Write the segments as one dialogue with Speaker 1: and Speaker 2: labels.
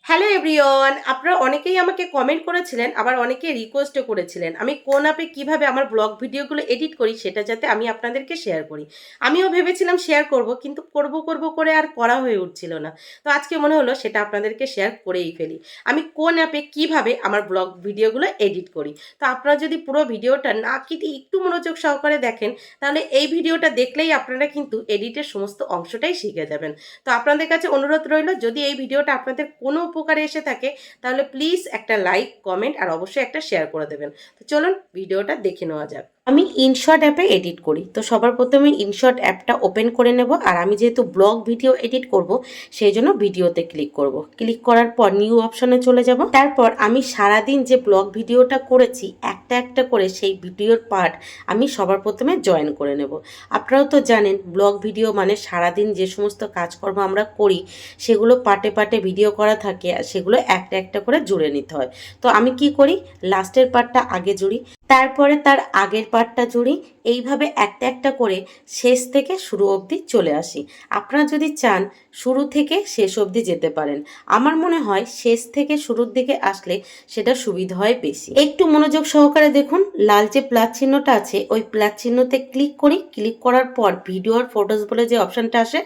Speaker 1: Hello everyone, আপনারা অনেকেই আমাকে কমেন্ট করেছিলেন, আবার অনেকে রিকোয়েস্টও করেছিলেন আমি কোন অ্যাপে কিভাবে আমার ব্লগ ভিডিওগুলো এডিট করি সেটা যাতে আমি আপনাদেরকে শেয়ার করি। আমিও ভেবেছিলাম শেয়ার করব, কিন্তু করব করে আর করা হয়ে উঠছিল না। তো আজকে মনে হলো সেটা আপনাদেরকে শেয়ার করেই ফেলি। আমি কোন অ্যাপে কিভাবে আমার ব্লগ ভিডিওগুলো এডিট করি। তো আপনারা যদি পুরো ভিডিওটা না কেটে একটু মনোযোগ সহকারে দেখেন, তাহলে এই ভিডিওটা দেখলেই আপনারা কিন্তু এডিটের সমস্ত অংশটাই শিখে যাবেন। তো আপনাদের কাছে অনুরোধ রইল, যদি এই ভিডিওটা আপনাদের কোনো উপকারে এসে থাকে তাহলে প্লিজ একটা লাইক, কমেন্ট আর অবশ্যই একটা শেয়ার করে দেবেন। তো চলুন ভিডিওটা দেখে নেওয়া যাক। আমি ইনশর্ট অ্যাপে এডিট করি। তো সবার প্রথমে ইনশর্ট অ্যাপটা ওপেন করে নেব, আর আমি যেহেতু ব্লগ ভিডিও এডিট করব সেই জন্য ভিডিওতে ক্লিক করব। ক্লিক করার পর নিউ অপশনে চলে যাব। তারপর আমি সারাদিন যে ব্লগ ভিডিওটা করেছি একটা একটা করে সেই ভিডিওর পার্ট আমি সবার প্রথমে জয়েন করে নেব। আপনারাও তো জানেন ব্লগ ভিডিও মানে সারাদিন যে সমস্ত কাজকর্ম আমরা করি সেগুলো পার্টে পার্টে ভিডিও করা থাকে, আর সেগুলো একটা একটা করে জুড়ে নিতে হয়। তো আমি কি করি, লাস্টের পার্টটা আগে জুড়ি, তারপরে তার আগের পার্টটা জুড়ি, এইভাবে একটা একটা করে শেষ থেকে শুরু অবধি চলে আসি। আপনারা যদি চান শুরু থেকে শেষ অবধি যেতে পারেন। আমার মনে হয় শেষ থেকে শুরুর দিকে আসলে সেটা সুবিধা হয় বেশি। একটু মনোযোগ সহকারে দেখুন, লাল যে প্লাস চিহ্নটা আছে ওই প্লাস চিহ্নতে ক্লিক করি। ক্লিক করার পর ভিডিও আর ফটোস বলে যে অপশানটা আসে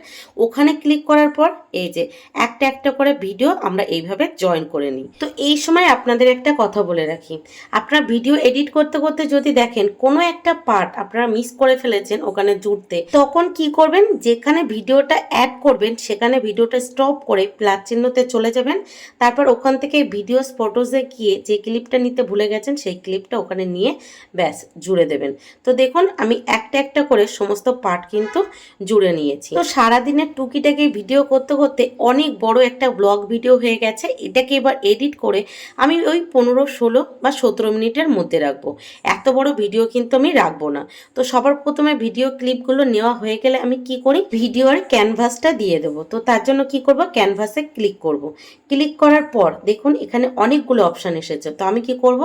Speaker 1: ওখানে ক্লিক করার পর এই যে একটা একটা করে ভিডিও আমরা এইভাবে জয়েন করে নিই। তো এই সময় আপনাদের একটা কথা বলে রাখি, আপনারা ভিডিও এডিট করতে করতে যদি দেখেন কোনো একটা পার্ট আপনারা মিস করে ফেলেছেন ওখানে জুড়তে, তখন কি করবেন, যেখানে ভিডিওটা অ্যাড করবেন সেখানে ভিডিওটা স্টপ করে প্লাস চিহ্নতে চলে যাবেন। তারপর ওখান থেকে ভিডিওস ফটোসে গিয়ে যে ক্লিপটা নিতে ভুলে গেছেন সেই ক্লিপটা ওখানে নিয়ে ব্যাস জুড়ে দেবেন। তো দেখুন আমি একটা একটা করে সমস্ত পার্ট কিন্তু জুড়ে নিয়েছি। তো সারাদিনের টুকিটাকি ভিডিও করতে করতে অনেক বড় একটা ব্লগ ভিডিও হয়ে গেছে। এটাকে এবার এডিট করে আমি ওই 15, 16 বা 17 মিনিটের মধ্যে রাখবো। এত বড় ভিডিও কিন্তু আমি রাখবো না। তো সবার প্রথমে ভিডিও ক্লিপগুলো নেওয়া হয়ে গেলে আমি কি করি, ভিডিওর ক্যানভাসটা দিয়ে দেবো। তো তার জন্য কি করব, ক্যানভাসে ক্লিক করব। ক্লিক করার পর দেখুন এখানে অনেকগুলো অপশান এসেছে। তো আমি কি করব,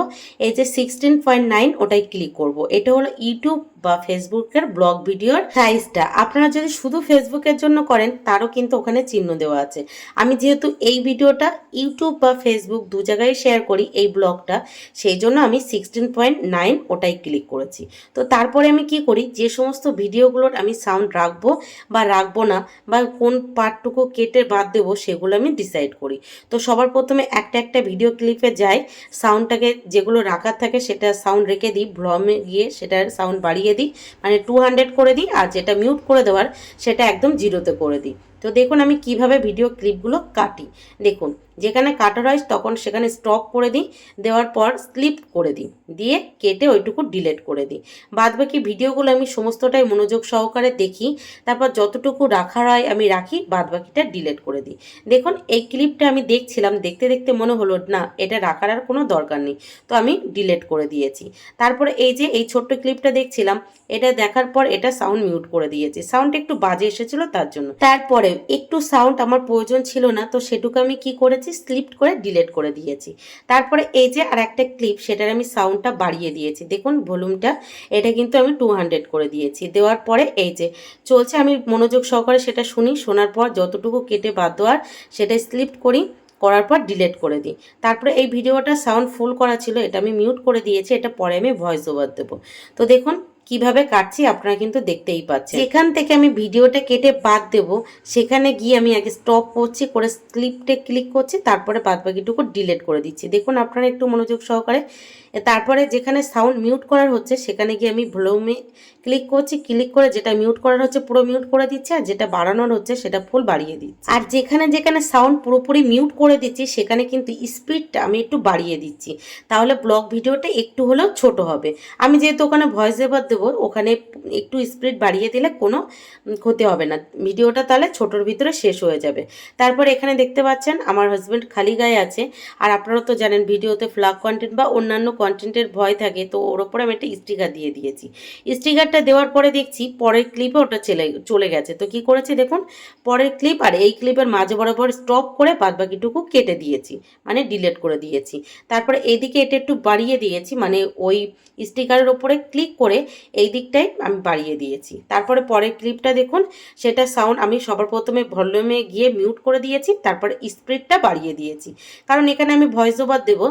Speaker 1: এই যে 16.9 ওটাই ক্লিক করব। এটা হলো ইউটিউব বা ফেসবুকের ব্লগ ভিডিওর সাইজটা। আপনারা যদি শুধু ফেসবুকের জন্য করেন তারও কিন্তু ওখানে চিহ্ন দেওয়া আছে। আমি যেহেতু এই ভিডিওটা ইউটিউব বা ফেসবুক দু জায়গায় শেয়ার করি এই ব্লগটা, সেই জন্য আমি 16.9 ওটাই ক্লিক করেছি। তো তারপরে আমি কি করি, যে সমস্ত ভিডিওগুলোর আমি সাউন্ড রাখবো বা রাখবো না বা কোন পার্টটুকু কেটে বাদ দেবো সেগুলো আমি ডিসাইড করি। তো সবার প্রথমে একটা একটা ভিডিও ক্লিপে যাই, সাউন্ডটাকে যেগুলো রাখার থাকে সেটা সাউন্ড রেখে দিই, ভলিউমে গিয়ে সেটার সাউন্ড বাড়িয়ে দিই, মানে 200 করে দিই, আর যেটা মিউট করে দেওয়ার সেটা একদম 0-তে করে দিই। তো দেখুন আমি কিভাবে ভিডিও ক্লিপগুলো কাটি। দেখুন যেখানে কাটার হয় তখন সেখানে স্টপ করে দিই, দেওয়ার পর স্লিপ করে দিই, দিয়ে কেটে ওইটুকু ডিলিট করে দিই। বাদবাকি ভিডিওগুলো আমি সমস্তটাই মনোযোগ সহকারে দেখি, তারপর যতটুকু রাখার হয় আমি রাখি, বাদবাকিটা ডিলিট করে দিই। দেখুন এই ক্লিপটা আমি দেখছিলাম, দেখতে দেখতে মনে হলো না এটা রাখার আর কোনো দরকার নেই, তো আমি ডিলিট করে দিয়েছি। তারপরে এই যে এই ছোট্ট ক্লিপটা দেখছিলাম, এটা দেখার পর এটা সাউন্ড মিউট করে দিয়েছি, সাউন্ড একটু বাজে এসেছিল তার জন্য। তারপরে একটু সাউন্ড আমার প্রয়োজন ছিল না, তো সেটুকু আমি কি করেছি, স্লিপ করে ডিলিট করে দিয়েছি। তারপরে এই যে আর একটা ক্লিপ, সেটার আমি সাউন্ডটা বাড়িয়ে দিয়েছি। দেখুন ভলিউমটা এটা কিন্তু আমি 200 করে দিয়েছি। দেওয়ার পরে এই যে চলছে, আমি মনোযোগ সহকারে সেটা শুনি, শোনার পর যতটুকু কেটে বাদ দেওয়ার সেটা স্লিপ করি, করার পর ডিলিট করে দিই। তারপরে এই ভিডিওটা সাউন্ড ফুল করা ছিল, এটা আমি মিউট করে দিয়েছি, এটা পরে আমি ভয়েস ওভার দেবো। তো দেখুন কিভাবে কাটছি আপনারা কিন্তু দেখতেই পাচ্ছেন। যেখান থেকে আমি ভিডিওটা কেটে বাদ দেব সেখানে গিয়ে আমি আগে স্টপ করছি, করে স্লিপটে ক্লিক করছি, তারপরে বাদ বাকিটুকু ডিলিট করে দিচ্ছি। দেখুন আপনারা একটু মনোযোগ সহকারে। তারপরে যেখানে সাউন্ড মিউট করার হচ্ছে সেখানে গিয়ে আমি ভলিউমে ক্লিক করছি, ক্লিক করে যেটা মিউট করার হচ্ছে পুরো মিউট করে দিচ্ছি, আর যেটা বাড়ানোর হচ্ছে সেটা ফুল বাড়িয়ে দিচ্ছি। আর যেখানে যেখানে সাউন্ড পুরোপুরি মিউট করে দিচ্ছি সেখানে কিন্তু স্পিডটা আমি একটু বাড়িয়ে দিচ্ছি, তাহলে ব্লগ ভিডিওটা একটু হলেও ছোট হবে। আমি যেহেতু ওখানে ভয়েস ওভার দেবো, ওখানে একটু স্পিড বাড়িয়ে দিলে কোনো ক্ষতি হবে না, ভিডিওটা তাহলে ছোটোর ভিতরে শেষ হয়ে যাবে। তারপর এখানে দেখতে পাচ্ছেন আমার হাজব্যান্ড খালি গায়ে আছে, আর আপনারা তো জানেন ভিডিওতে ফ্ল্যাগ কন্টেন্ট বা অন্যান্য কন্টেন্টের ভয় থাকে, তো ওর ওপরে আমি একটা স্টিকার দিয়ে দিয়েছি। স্টিকারটা দেওয়ার পরে দেখছি পরের ক্লিপে ওটা চলে গেছে। তো কি করেছি দেখুন, পরের ক্লিপ আর এই ক্লিপের মাঝে বরাবর স্টপ করে বাদবাকিটুকু কেটে দিয়েছি, মানে ডিলিট করে দিয়েছি। তারপরে এদিকে এটা একটু বাড়িয়ে দিয়েছি, মানে ওই স্টিকারের ওপরে ক্লিক করে এই দিকটাই আমি বাড়িয়ে দিয়েছি। তারপরে পরের ক্লিপটা দেখুন, সেটা সাউন্ড আমি সবার প্রথমে ভলিউমে গিয়ে মিউট করে দিয়েছি, তারপরে স্পিডটা বাড়িয়ে দিয়েছি, কারণ এখানে আমি ভয়েস ওভার দেবো।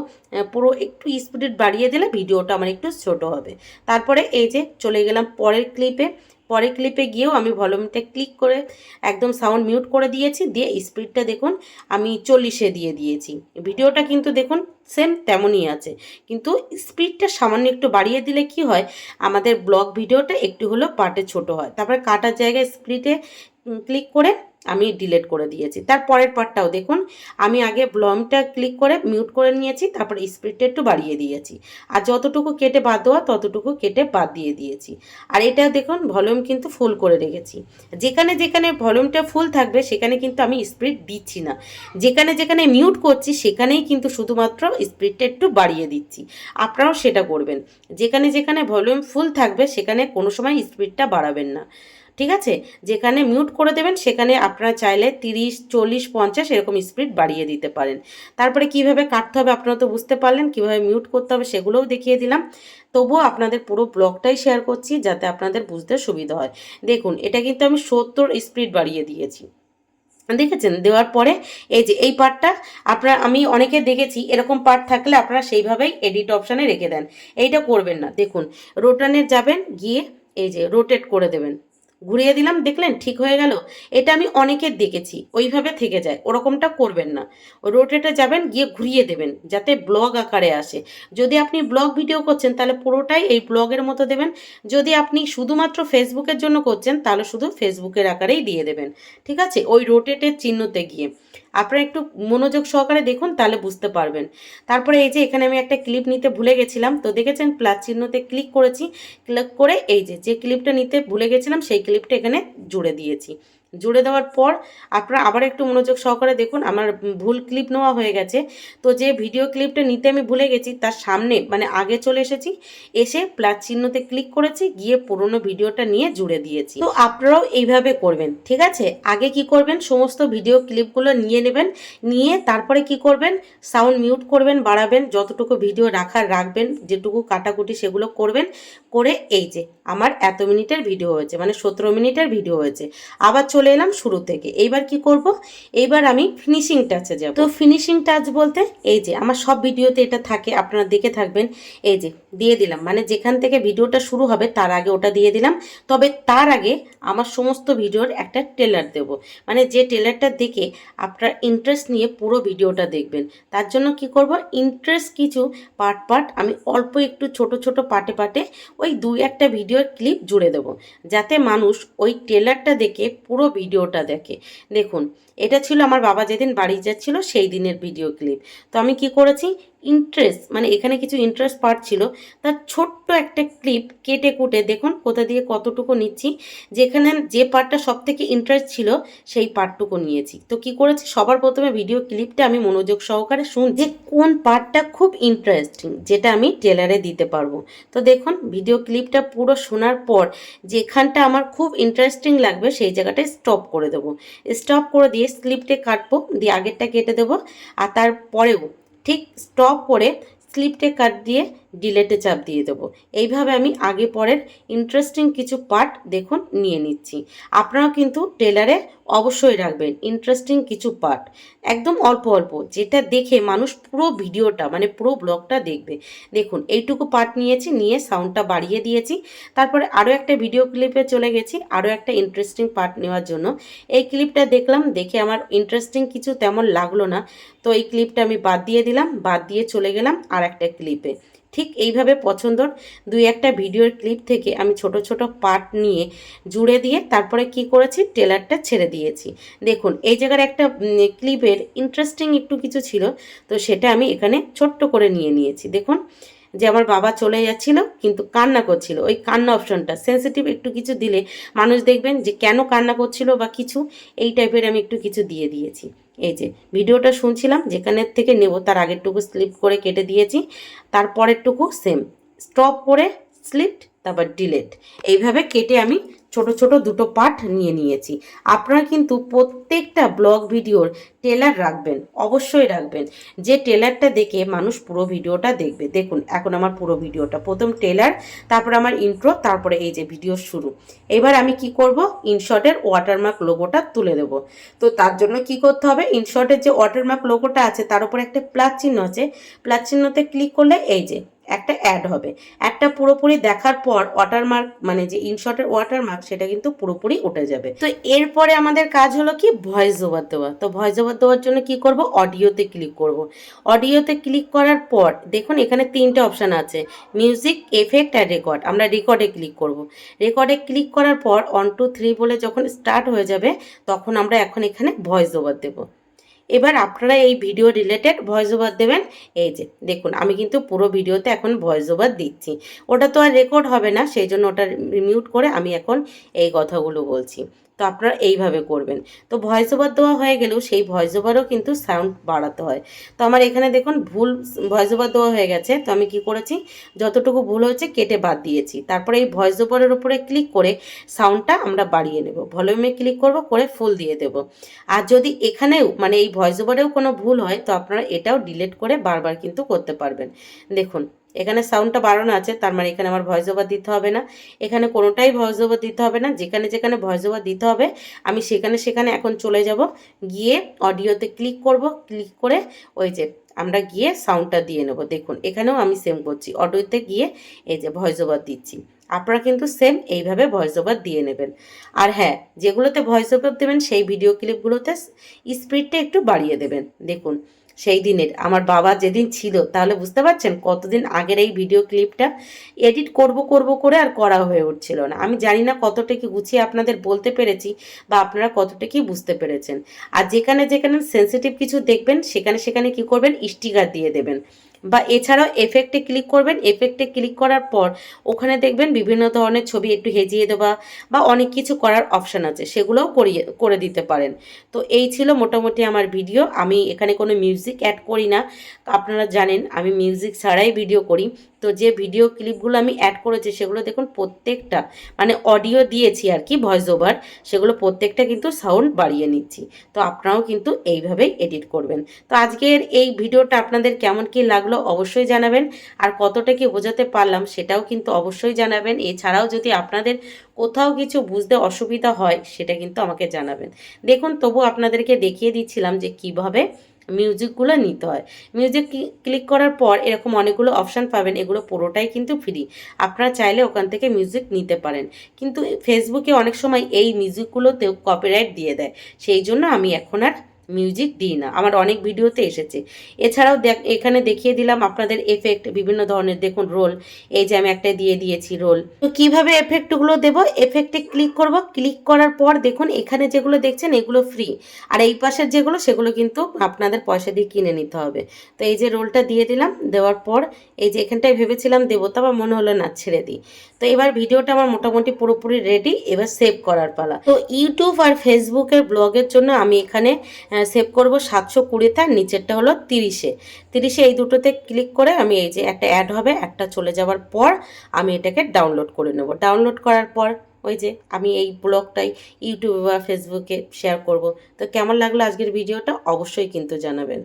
Speaker 1: পুরো একটু স্পিড বাড়িয়ে দিলে ভিডিওটা আমার একটু ছোট হবে। তারপরে এই যে চলে গেলাম পরের ক্লিপে গিয়েও আমি ভলিউমটা ক্লিক করে একদম সাউন্ড মিউট করে দিয়েছি, দিয়ে স্পিডটা দেখুন আমি 40-এ দিয়ে দিয়েছি। ভিডিওটা কিন্তু দেখুন সেম তেমনই আছে, কিন্তু স্পিডটা সামান্য একটু বাড়িয়ে দিলে কি হয়, আমাদের ব্লগ ভিডিওটা একটু হলেও পার্টে ছোট হয়। তারপরে কাটার জায়গায় স্প্লিটে ক্লিক করে আমি ডিলিট করে দিয়েছি। তার পরের পার্টটাও দেখুন, আমি আগে ভলিউমটা ক্লিক করে মিউট করে নিয়েছি, তারপরে স্পিডটা একটু বাড়িয়ে দিয়েছি, আর যতটুকু কেটে বাদ দেওয়া ততটুকু কেটে বাদ দিয়ে দিয়েছি। আর এটা দেখুন ভলিউম কিন্তু ফুল করে রেখেছি। যেখানে যেখানে ভলিউমটা ফুল থাকবে সেখানে কিন্তু আমি স্পিড দিচ্ছি না, যেখানে যেখানে মিউট করছি সেখানেই কিন্তু শুধুমাত্র স্পিডটা একটু বাড়িয়ে দিচ্ছি। আপনারাও সেটা করবেন, যেখানে যেখানে ভলিউম ফুল থাকবে সেখানে কোনো সময় স্পিডটা বাড়াবেন না, ঠিক আছে? যেখানে মিউট করে দেবেন সেখানে আপনারা চাইলে 30, 40, 50 এরকম স্পিড বাড়িয়ে দিতে পারেন। তারপরে কিভাবে কাটতে হবে আপনারা তো বুঝতে পারলেন, কিভাবে মিউট করতে হবে সেগুলোও দেখিয়ে দিলাম। তবুও আপনাদের পুরো ব্লগটাই শেয়ার করছি যাতে আপনাদের বুঝতে সুবিধা হয়। দেখুন এটা কিন্তু আমি 70 স্পিড বাড়িয়ে দিয়েছি, দেখেছেন? দেওয়ার পরে এই যে এই পার্টটা আপনারা, আমি অনেকে দেখেছি এরকম পার্ট থাকলে আপনারা সেইভাবেই এডিট অপশানে রেখে দেন, এইটা করবেন না। দেখুন রোটানে যাবেন, গিয়ে এই যে রোটেট করে দেবেন, ঘুরিয়ে দিলাম, দেখলেন ঠিক হয়ে গেল। এটা আমি অনেকের দেখেছি ওইভাবে থেকে যায়, ওরকমটা করবেন না। রোটেটে যাবেন, গিয়ে ঘুরিয়ে দেবেন যাতে ব্লগ আকারে আসে। যদি আপনি ব্লগ ভিডিও করছেন তাহলে পুরোটাই এই ব্লগের মতো দেবেন, যদি আপনি শুধুমাত্র ফেসবুকের জন্য করছেন তাহলে শুধু ফেসবুকের আকারেই দিয়ে দেবেন, ঠিক আছে? ওই রোটেটের চিহ্নতে গিয়ে আপনারা একটু মনোযোগ সহকারে দেখুন, তাহলে বুঝতে পারবেন। তারপরে এই যে এখানে আমি একটা ক্লিপ নিতে ভুলে গেছিলাম, তো দেখেছেন প্লাস চিহ্নতে ক্লিক করেছি, ক্লিক করে এই যে ক্লিপটা নিতে ভুলে গেছিলাম সেই ক্লিপটা এখানে জুড়ে দিয়েছি। জুড়ে দেওয়ার পর আপনারা আবার একটু মনোযোগ সহকারে দেখুন, আমার ভুল ক্লিপ নেওয়া হয়ে গেছে। তো যে ভিডিও ক্লিপটা নিতে আমি ভুলে গেছি তার সামনে মানে আগে চলে এসেছি, এসে প্লাস চিহ্নতে ক্লিক করেছি, গিয়ে পুরোনো ভিডিওটা নিয়ে জুড়ে দিয়েছি। তো আপনারাও এইভাবে করবেন, ঠিক আছে? আগে কি করবেন, সমস্ত ভিডিও ক্লিপগুলো নিয়ে নেবেন, নিয়ে তারপরে কি করবেন, সাউন্ড মিউট করবেন, বাড়াবেন, যতটুকু ভিডিও রাখবেন, যেটুকু কাটাকুটি সেগুলো করবেন, করে এই যে আমার এত মিনিটের ভিডিও হয়েছে, মানে 17 মিনিটের ভিডিও হয়েছে। আবার চলে এলাম শুরু থেকে। এইবার কি করব, এইবার আমি ফিনিশিং টাচে যাব। তো ফিনিশিং টাচ বলতে এই যে আমার সব ভিডিওতে এটা থাকে, আপনারা দেখে থাকবেন। এই যে দিয়ে দিলাম, মানে যেখান থেকে ভিডিওটা শুরু হবে তার আগে ওটা দিয়ে দিলাম। তবে তার আগে আমার সমস্ত ভিডিওর একটা ট্রেলার দেব, মানে যে ট্রেলারটা দেখে আপনার ইন্টারেস্ট নিয়ে পুরো ভিডিওটা দেখবেন। তার জন্য কি করব, ইন্টারেস্ট কিছু পার্ট আমি অল্প একটু ছোট ছোট পার্টে ওই 2-1টা ভিডিওর ক্লিপ জুড়ে দেবো, যাতে মানুষ ওই ট্রেলারটা দেখে পুরো ভিডিওটা দেখে। দেখুন এটা ছিল আমার বাবা যেদিন বাড়ি যাচ্ছিল সেই দিনের ভিডিও ক্লিপ। তো আমি কি করেছি, ইন্টারেস্ট মানে এখানে কিছু ইন্টারেস্ট পার্ট ছিল, তার ছোট্ট একটা ক্লিপ কেটে কুটে দেখুন কোথা দিয়ে কতটুকু নিচ্ছি, যেখানে যে পার্টটা সব থেকে ইন্টারেস্ট ছিল সেই পার্টটুকু নিয়েছি। তো কি করেছি, সবার প্রথমে ভিডিও ক্লিপটা আমি মনোযোগ সহকারে শুনছি যে কোন পার্টটা খুব ইন্টারেস্টিং, যেটা আমি ট্রেলারে দিতে পারবো। তো দেখুন ভিডিও ক্লিপটা পুরো শোনার পর যেখানটা আমার খুব ইন্টারেস্টিং লাগবে সেই জায়গাটায় স্টপ করে দেবো। স্টপ করে দিয়ে স্লিপটে কাটবো, দিয়ে আগেরটা কেটে দেবো, আর তারপরেও ঠিক স্টপ করে স্লিপটে কাট দিয়ে ডিলেটে চাপ দিয়ে দেবো। এইভাবে আমি আগে পরের ইন্টারেস্টিং কিছু পার্ট দেখুন নিয়ে নিচ্ছি। আপনারাও কিন্তু ট্রেলারে অবশ্যই রাখবেন ইন্টারেস্টিং কিছু পার্ট, একদম অল্প অল্প, যেটা দেখে মানুষ পুরো ভিডিওটা মানে পুরো ব্লগটা দেখবে। দেখুন এইটুকু পার্ট নিয়েছি, নিয়ে সাউন্ডটা বাড়িয়ে দিয়েছি। তারপরে আরও একটা ভিডিও ক্লিপে চলে গেছি আরও একটা ইন্টারেস্টিং পার্ট নেওয়ার জন্য। এই ক্লিপটা দেখলাম, দেখে আমার ইন্টারেস্টিং কিছু তেমন লাগলো না, তো এই ক্লিপটা আমি বাদ দিয়ে দিলাম, বাদ দিয়ে চলে গেলাম আর একটা ক্লিপে। ঠিক এইভাবে পছন্দর 2-1টা ভিডিওর ক্লিপ থেকে আমি ছোট ছোট পার্ট নিয়ে জুড়ে দিয়ে তারপরে কি করেছি, ট্রেলারটা ছেড়ে দিয়েছি। দেখুন এই জায়গার একটা ক্লিপের ইন্টারেস্টিং একটু কিছু ছিল, তো সেটা আমি এখানে ছোট্ট করে নিয়ে নিয়েছি। দেখুন যে আমার বাবা চলে যাচ্ছিল কিন্তু কান্না করছিল, ওই কান্না অপশনটা সেন্সিটিভ একটু কিছু দিলে মানুষ দেখবেন যে কেন কান্না করছিল বা কিছু, এই টাইপের আমি একটু কিছু দিয়ে দিয়েছি। এই যে ভিডিওটা শুনছিলাম যেখানের থেকে নেব তার আগেরটুকু স্লিপ করে কেটে দিয়েছি, তারপরেরটুকু সেম স্টপ করে স্লিপ তারপর ডিলেট, এইভাবে কেটে আমি ছোট ছোট দুটো পার্ট নিয়ে নিয়েছি। আপনারা কিন্তু প্রত্যেকটা ব্লগ ভিডিওর ট্রেলার রাখবেন, অবশ্যই রাখবেন, যে ট্রেলারটা দেখে মানুষ পুরো ভিডিওটা দেখবে। দেখুন এখন আমার পুরো ভিডিওটা, প্রথম ট্রেলার, তারপর আমার ইন্ট্রো, তারপরে এই যে ভিডিও শুরু। এবার আমি কি করব, ইনশর্টের ওয়াটারমার্ক লোগোটা তুলে দেব। তো তার জন্য কি করতে হবে, ইনশর্টের যে ওয়াটারমার্ক লোগোটা আছে তার উপরে একটা প্লাস চিহ্ন আছে, প্লাস চিহ্নতে ক্লিক করলে এই যে একটা অ্যাড হবে। অ্যাডটা পুরোপুরি দেখার পর ওয়াটারমার্ক মানে যে ইনশর্টের ওয়াটারমার্ক সেটা কিন্তু পুরোপুরি উঠে যাবে। তো এরপরে আমাদের কাজ হলো কি ভয়েস ওভার দেওয়া। তো ভয়েস ওভার দেওয়ার জন্য কি করব, অডিওতে ক্লিক করব। অডিওতে ক্লিক করার পর দেখুন এখানে তিনটে অপশান আছে, মিউজিক, এফেক্ট আর রেকর্ড। আমরা রেকর্ডে ক্লিক করব। রেকর্ডে ক্লিক করার পর 1 2 3 বলে যখন স্টার্ট হয়ে যাবে তখন আমরা এখন এখানে ভয়েস ওভার দেবো। এবার আপনারা এই ভিডিও রিলেটেড ভয়েস ওভার দেবেন। এই যে দেখুন আমি কিন্তু পুরো ভিডিওতে এখন ভয়েস ওভার দিচ্ছি, ওটা তো আর রেকর্ড হবে না, সেই জন্য ওটা মিউট করে আমি এখন এই কথাগুলো বলছি। তো আপনারা এইভাবে করবেন। তো ভয়েস ওভার দেওয়া হয়ে গেলেও সেই ভয়েস ওভারও কিন্তু সাউন্ড বাড়াতে হয়। তো আমার এখানে দেখুন ভুল ভয়েস ওভার দেওয়া হয়ে গেছে, তো আমি কি করেছি, যতটুকু ভুল হয়েছে কেটে বাদ দিয়েছি। তারপরে এই ভয়েস ওভারের উপরে ক্লিক করে সাউন্ডটা আমরা বাড়িয়ে নেব, ভলিউমে ক্লিক করব, করে ফুল দিয়ে দেব। আর যদি এখানেও মানে এই ভয়েস ওভারেও কোনো ভুল হয় তো আপনারা এটাও ডিলিট করে বারবার কিন্তু করতে পারবেন। দেখুন এখানে সাউন্ডটা বাড়ানো আছে, তার মানে এখানে আমার ভয়েস ওভার দিতে হবে না, এখানে কোনোটাই ভয়েস ওভার দিতে হবে না। যেখানে যেখানে ভয়েস ওভার দিতে হবে আমি সেখানে সেখানে এখন চলে যাব, গিয়ে অডিওতে ক্লিক করব, ক্লিক করে ওই যে আমরা গিয়ে সাউন্ডটা দিয়ে নেব। দেখুন এখানেও আমি সেম করছি, অডিওতে গিয়ে এই যে ভয়েস ওভার দিচ্ছি। আপনারা কিন্তু সেম এইভাবে ভয়েস ওভার দিয়ে নেবেন। আর হ্যাঁ, যেগুলোতে ভয়েস ওভার দেবেন সেই ভিডিও ক্লিপগুলোতে স্পিডটা একটু বাড়িয়ে দেবেন। দেখুন সেই দিনের আমার বাবা যেদিন ছিল, তাহলে বুঝতে পারছেন কতদিন আগের এই ভিডিও ক্লিপটা, এডিট করব করব করে আর করা হয়ে উঠছিল না। আমি জানি না কতটা কি গুছিয়ে আপনাদের বলতে পেরেছি বা আপনারা কতটা কি বুঝতে পেরেছেন। আর যেখানে যেখানে সেন্সিটিভ কিছু দেখবেন সেখানে সেখানে কি করবেন, স্টিকার দিয়ে দেবেন। বা এছাড়াও এফেক্টে ক্লিক করবেন, এফেক্টে ক্লিক করার পর ওখানে দেখবেন বিভিন্ন ধরনের ছবি একটু হেজিয়ে দেওয়া বা অনেক কিছু করার অপশান আছে, সেগুলোও করে দিতে পারেন। তো এই ছিল মোটামুটি আমার ভিডিও। আমি এখানে কোনো মিউজিক অ্যাড করি না, আপনারা জানেন আমি মিউজিক ছাড়াই ভিডিও করি। তো যে ভিডিও ক্লিপগুলো আমি অ্যাড করেছি সেগুলো দেখুন প্রত্যেকটা মানে অডিও দিয়েছি আর কি ভয়েস ওভার, সেগুলো প্রত্যেকটা কিন্তু সাউন্ড বাড়িয়ে নিচ্ছি। তো আপনারাও কিন্তু এইভাবেই এডিট করবেন। তো আজকের এই ভিডিওটা আপনাদের কেমন কি লাগলো অবশ্যই জানাবেন, আর কতটা কি বোঝাতে পারলাম সেটাও কিন্তু অবশ্যই জানাবেন। এছাড়াও যদি আপনাদের কোথাও কিছু বুঝতে অসুবিধা হয় সেটা কিন্তু আমাকে জানাবেন। দেখুন তবু আপনাদেরকে দেখিয়ে দিচ্ছিলাম যে কিভাবে মিউজিকগুলো নিতে হয়। মিউজিক ক্লিক করার পর এরকম অনেকগুলো অপশান পাবেন, এগুলো পুরোটাই কিন্তু ফ্রি, আপনারা চাইলে ওখান থেকে মিউজিক নিতে পারেন। কিন্তু ফেসবুকে অনেক সময় এই মিউজিকগুলোতেও কপিরাইট দিয়ে দেয়, সেই জন্য আমি এখন আর মিউজিক দিই না, আমার অনেক ভিডিওতে এসেছে। এছাড়াও এখানে দেখিয়ে দিলাম আপনাদের এফেক্ট বিভিন্ন ধরনের, দেখুন রোল, এই যে আমি একটা দিয়ে দিয়েছি রোল। তো কীভাবে এফেক্টগুলো দেবো, এফেক্টে ক্লিক করব, ক্লিক করার পর দেখুন এখানে যেগুলো দেখছেন এগুলো ফ্রি, আর এই পাশের যেগুলো সেগুলো কিন্তু আপনাদের পয়সা দিয়ে কিনে নিতে হবে। তো এই যে রোলটা দিয়ে দিলাম, দেওয়ার পর এই যে এখানটায় ভেবেছিলাম দেবো, তারপর মনে হলো না ছেড়ে দিই। তো এবার ভিডিওটা আমার মোটামুটি পুরোপুরি রেডি, এবার সেভ করার পালা। তো ইউটিউব আর ফেসবুকের ব্লগের জন্য আমি এখানে সেভ করব 720, তার নিচেরটা হলো 30-এ। এই দুটোতে ক্লিক করে আমি এই যে একটা অ্যাড হবে, একটা চলে যাওয়ার পর আমি এটাকে ডাউনলোড করে নেব। ডাউনলোড করার পর ওই যে আমি এই ব্লগটাই ইউটিউবে বা ফেসবুকে শেয়ার করব। তো কেমন লাগলো আজকের ভিডিওটা অবশ্যই কিন্তু জানাবেন।